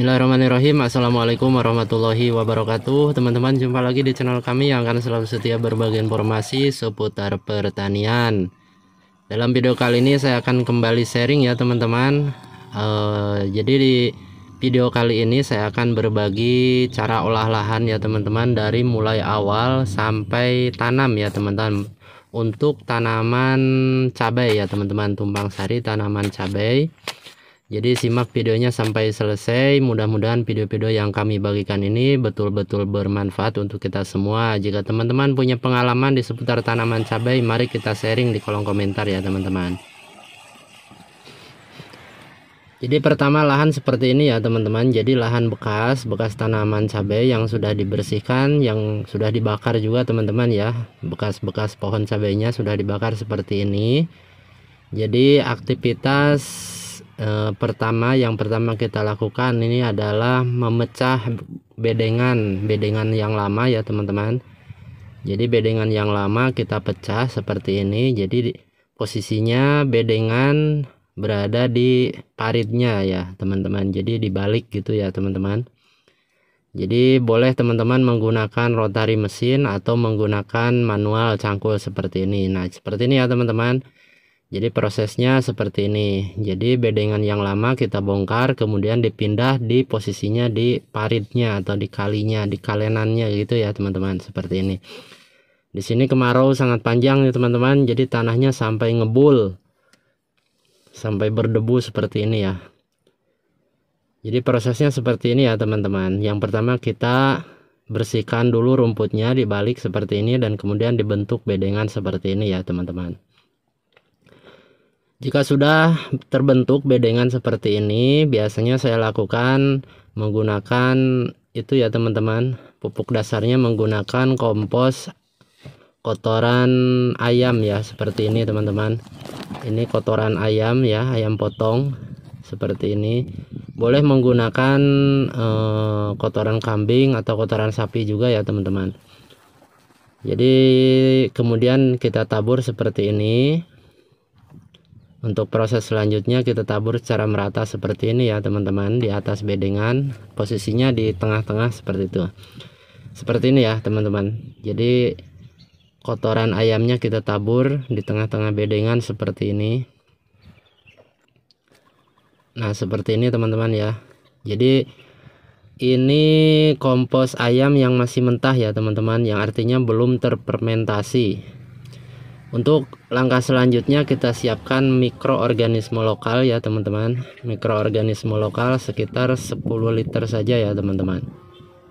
Bismillahirrahmanirrahim. Assalamualaikum warahmatullahi wabarakatuh. Teman-teman, jumpa lagi di channel kami yang akan selalu setia berbagi informasi seputar pertanian. Dalam video kali ini saya akan kembali sharing ya teman-teman. Jadi di video kali ini saya akan berbagi cara olah lahan ya teman-teman, dari mulai awal sampai tanam ya teman-teman. Untuk tanaman cabai ya teman-teman, tumpang sari tanaman cabai. Jadi simak videonya sampai selesai. Mudah-mudahan video-video yang kami bagikan ini betul-betul bermanfaat untuk kita semua. Jika teman-teman punya pengalaman di seputar tanaman cabai, mari kita sharing di kolom komentar ya teman-teman. Jadi pertama, lahan seperti ini ya teman-teman. Jadi lahan bekas tanaman cabai yang sudah dibersihkan, yang sudah dibakar juga teman-teman ya. Bekas-bekas pohon cabainya sudah dibakar seperti ini. Jadi aktivitas yang pertama kita lakukan ini adalah memecah bedengan yang lama ya teman-teman. Jadi bedengan yang lama kita pecah seperti ini. Jadi posisinya bedengan berada di paritnya ya teman-teman, jadi dibalik gitu ya teman-teman. Jadi boleh teman-teman menggunakan rotari mesin atau menggunakan manual cangkul seperti ini. Nah seperti ini ya teman-teman. Jadi prosesnya seperti ini. Jadi bedengan yang lama kita bongkar, kemudian dipindah di posisinya di paritnya atau di kalinya, di kalenannya gitu ya teman-teman, seperti ini. Di sini kemarau sangat panjang nih teman-teman, jadi tanahnya sampai ngebul, sampai berdebu seperti ini ya. Jadi prosesnya seperti ini ya teman-teman. Yang pertama kita bersihkan dulu rumputnya, dibalik seperti ini, dan kemudian dibentuk bedengan seperti ini ya teman-teman. Jika sudah terbentuk bedengan seperti ini, biasanya saya lakukan menggunakan itu ya teman-teman, pupuk dasarnya menggunakan kompos kotoran ayam ya, seperti ini teman-teman. Ini kotoran ayam ya, ayam potong seperti ini. Boleh menggunakan kotoran kambing atau kotoran sapi juga ya teman-teman. Jadi kemudian kita tabur seperti ini. Untuk proses selanjutnya kita tabur secara merata seperti ini ya teman-teman, di atas bedengan, posisinya di tengah-tengah seperti itu. Seperti ini ya teman-teman. Jadi kotoran ayamnya kita tabur di tengah-tengah bedengan seperti ini. Nah seperti ini teman-teman ya. Jadi ini kompos ayam yang masih mentah ya teman-teman, yang artinya belum terfermentasi. Untuk langkah selanjutnya kita siapkan mikroorganisme lokal ya teman-teman. Mikroorganisme lokal sekitar 10 liter saja ya teman-teman.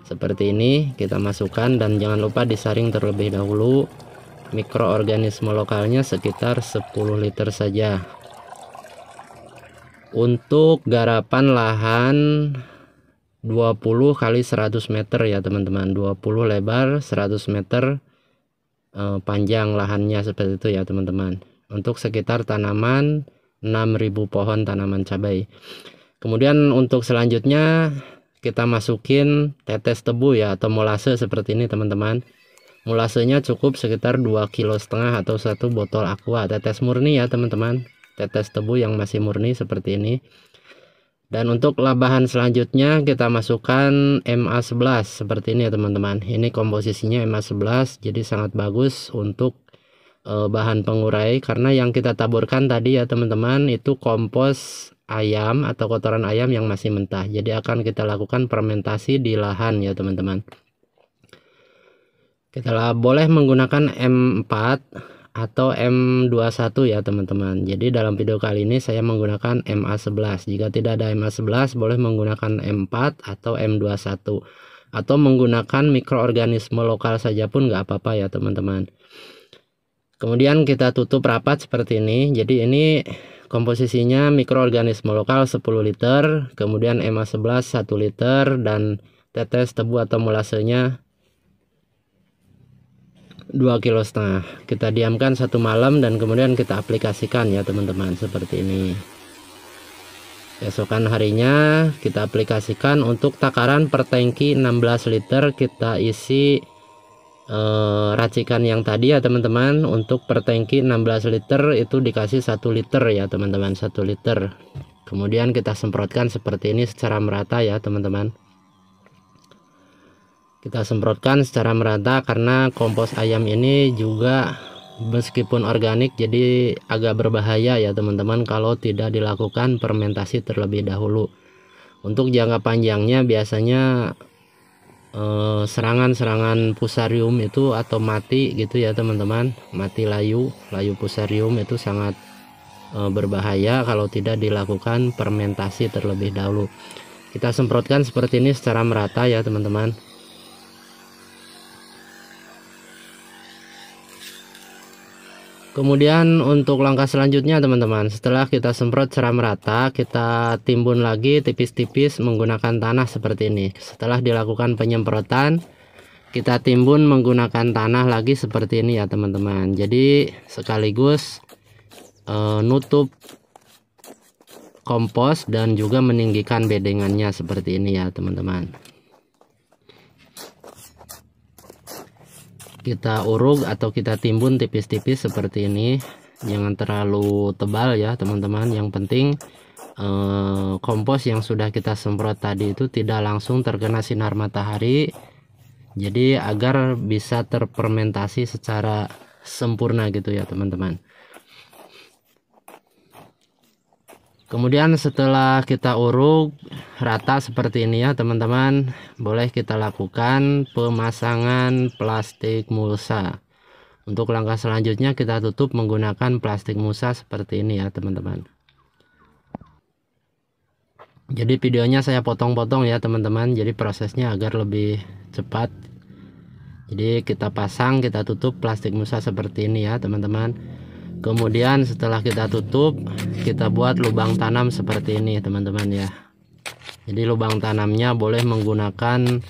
Seperti ini kita masukkan, dan jangan lupa disaring terlebih dahulu. Mikroorganisme lokalnya sekitar 10 liter saja. Untuk garapan lahan 20 kali 100 meter ya teman-teman. 20 lebar, 100 meter panjang lahannya seperti itu ya teman-teman. Untuk sekitar tanaman 6.000 pohon tanaman cabai. Kemudian untuk selanjutnya kita masukin tetes tebu ya, atau molase seperti ini teman-teman. Molasenya cukup sekitar 2,5 kg atau 1 botol aqua, tetes murni ya teman-teman. Tetes tebu yang masih murni seperti ini. Dan untuk bahan selanjutnya kita masukkan MA11 seperti ini ya teman-teman. Ini komposisinya MA11, jadi sangat bagus untuk bahan pengurai, karena yang kita taburkan tadi ya teman-teman itu kompos ayam atau kotoran ayam yang masih mentah. Jadi akan kita lakukan fermentasi di lahan ya teman-teman. Kita boleh menggunakan M4 atau M21 ya teman-teman. Jadi dalam video kali ini saya menggunakan MA11. Jika tidak ada MA11 boleh menggunakan M4 atau M21, atau menggunakan mikroorganisme lokal saja pun nggak apa-apa ya teman-teman. Kemudian kita tutup rapat seperti ini. Jadi ini komposisinya mikroorganisme lokal 10 liter, kemudian MA11 1 liter, dan tetes tebu atau molasenya 2,5 kg. Kita diamkan 1 malam dan kemudian kita aplikasikan ya teman-teman, seperti ini. Besokan harinya kita aplikasikan. Untuk takaran per tangki 16 liter kita isi racikan yang tadi ya teman-teman. Untuk per tangki 16 liter itu dikasih 1 liter ya teman-teman, 1 liter. Kemudian kita semprotkan seperti ini secara merata ya teman-teman. Kita semprotkan secara merata karena kompos ayam ini juga meskipun organik jadi agak berbahaya ya teman-teman kalau tidak dilakukan fermentasi terlebih dahulu. Untuk jangka panjangnya biasanya serangan-serangan fusarium itu atau mati gitu ya teman-teman, mati layu fusarium itu sangat berbahaya kalau tidak dilakukan fermentasi terlebih dahulu. Kita semprotkan seperti ini secara merata ya teman-teman. Kemudian untuk langkah selanjutnya teman-teman, setelah kita semprot secara merata, kita timbun lagi tipis-tipis menggunakan tanah seperti ini. Setelah dilakukan penyemprotan, kita timbun menggunakan tanah lagi seperti ini ya teman-teman. Jadi sekaligus nutup kompos dan juga meninggikan bedengannya seperti ini ya teman-teman. Kita uruk atau kita timbun tipis-tipis seperti ini, jangan terlalu tebal ya teman-teman. Yang penting kompos yang sudah kita semprot tadi itu tidak langsung terkena sinar matahari, jadi agar bisa terfermentasi secara sempurna gitu ya teman-teman. Kemudian setelah kita uruk rata seperti ini ya teman-teman, boleh kita lakukan pemasangan plastik mulsa. Untuk langkah selanjutnya kita tutup menggunakan plastik mulsa seperti ini ya teman-teman. Jadi videonya saya potong-potong ya teman-teman, jadi prosesnya agar lebih cepat. Jadi kita pasang, kita tutup plastik mulsa seperti ini ya teman-teman. Kemudian setelah kita tutup, kita buat lubang tanam seperti ini teman-teman ya. Jadi lubang tanamnya boleh menggunakan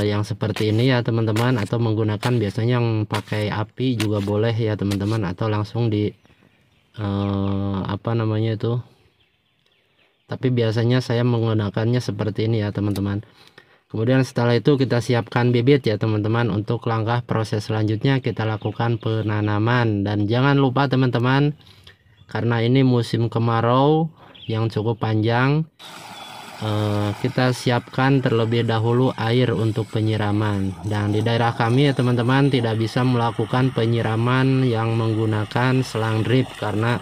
yang seperti ini ya teman-teman, atau menggunakan biasanya yang pakai api juga boleh ya teman-teman, atau langsung di apa namanya itu. Tapi biasanya saya menggunakannya seperti ini ya teman-teman. Kemudian setelah itu kita siapkan bibit ya teman-teman. Untuk langkah proses selanjutnya kita lakukan penanaman. Dan jangan lupa teman-teman, karena ini musim kemarau yang cukup panjang, kita siapkan terlebih dahulu air untuk penyiraman. Dan di daerah kami ya teman-teman tidak bisa melakukan penyiraman yang menggunakan selang drip, karena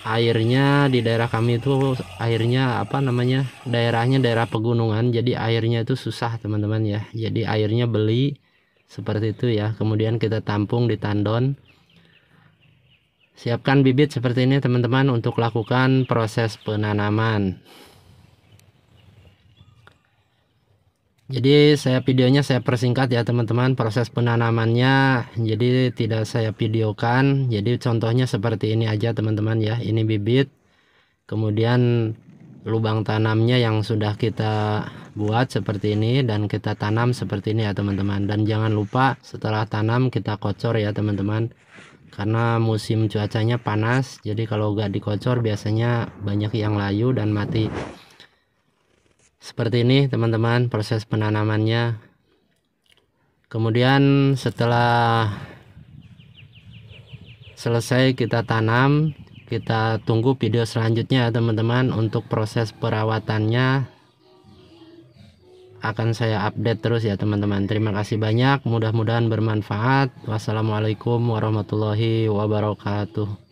airnya di daerah kami itu airnya apa namanya, daerahnya daerah pegunungan, jadi airnya itu susah teman-teman ya. Jadi airnya beli seperti itu ya. Kemudian kita tampung di tandon. Siapkan bibit seperti ini teman-teman untuk lakukan proses penanaman. Jadi videonya saya persingkat ya teman-teman, proses penanamannya jadi tidak saya videokan. Jadi contohnya seperti ini aja teman-teman ya. Ini bibit, kemudian lubang tanamnya yang sudah kita buat seperti ini, dan kita tanam seperti ini ya teman-teman. Dan jangan lupa setelah tanam kita kocor ya teman-teman, karena musim cuacanya panas, jadi kalau gak dikocor biasanya banyak yang layu dan mati. Seperti ini teman-teman proses penanamannya. Kemudian setelah selesai kita tanam, kita tunggu video selanjutnya teman-teman. Untuk proses perawatannya akan saya update terus ya teman-teman. Terima kasih banyak, mudah-mudahan bermanfaat. Wassalamualaikum warahmatullahi wabarakatuh.